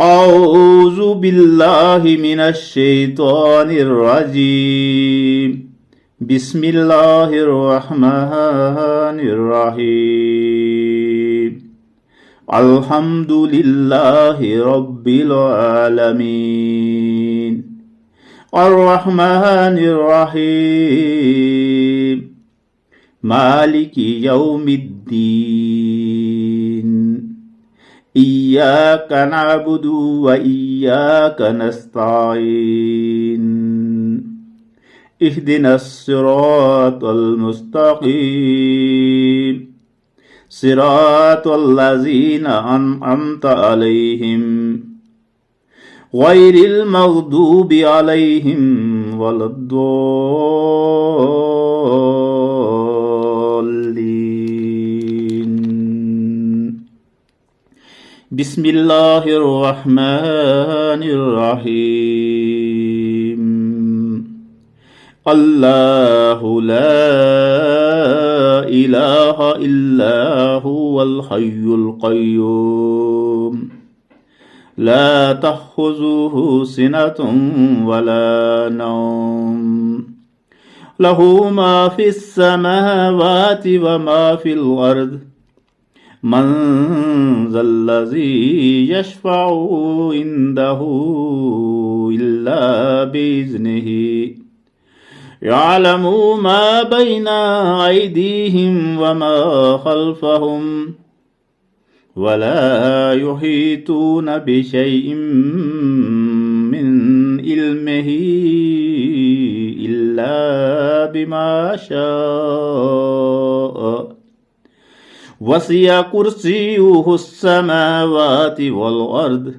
أعوذ بالله من الشيطان الرجيم. بسم الله الرحمن الرحيم. الحمد لله رب العالمين الرحمن الرحيم مالك يوم الدين إياك نعبد وإياك نستعين اهدنا الصراط المستقيم صراط الذين أنعمت عليهم غير المغضوب عليهم ولا الضالين. بسم الله الرحمن الرحيم. الله لا إله إلا هو الحي القيوم لا تأخذه سنة ولا نوم له ما في السماوات وما في الأرض من ذا الذي يشفع عنده إلا بإذنه يعلم ما بين أيديهم وما خلفهم ولا يحيطون بشيء من علمه إلا بما شاء وسع كرسيه السماوات والأرض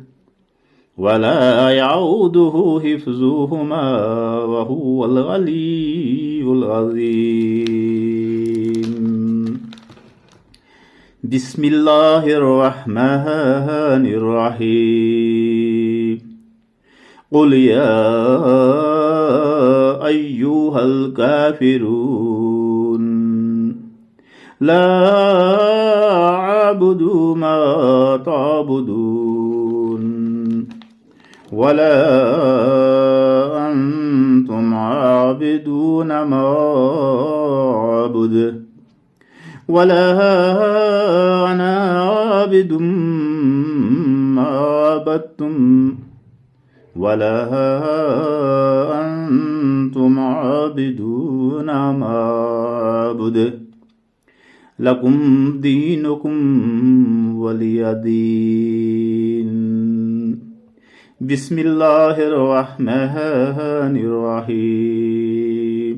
ولا يعوده حفظهما وهو العلي العظيم. بسم الله الرحمن الرحيم. قل يا أيها الكافرون لا أعبد ما تعبدون ولا أنتم عابدون ما أعبد ولا أنا عابد ما عبدتم ولا أنتم عابدون ما أعبد لكم دينكم ولي دين. بسم الله الرحمن الرحيم.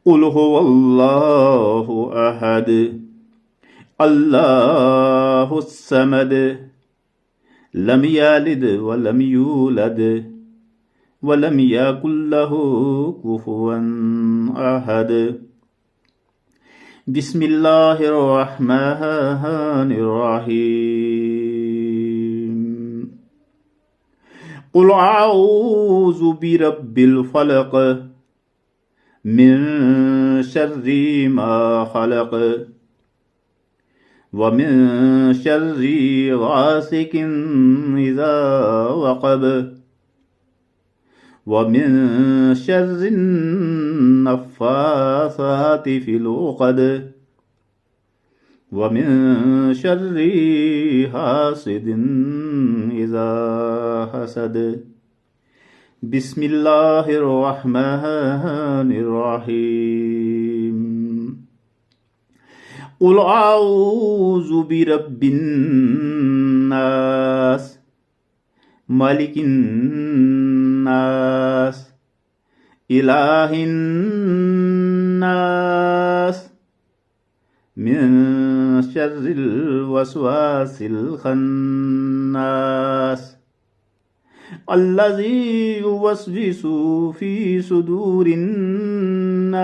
قل هو الله أحد الله الصمد لم يلد ولم يولد ولم يكن له كفوا أحد. بسم الله الرحمن الرحيم. قل أعوذ برب الفلق من شر ما خلق ومن شر غاسق إذا وقب ومن شر النفاثات في العقد ومن شر حاسد إذا حسد. بسم الله الرحمن الرحيم. قل أعوذ برب الناس ملك الناس إله الناس من شر الوسواس الخناس الذي يوسوس في صدور الناس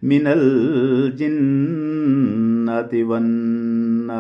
من الجنة والناس.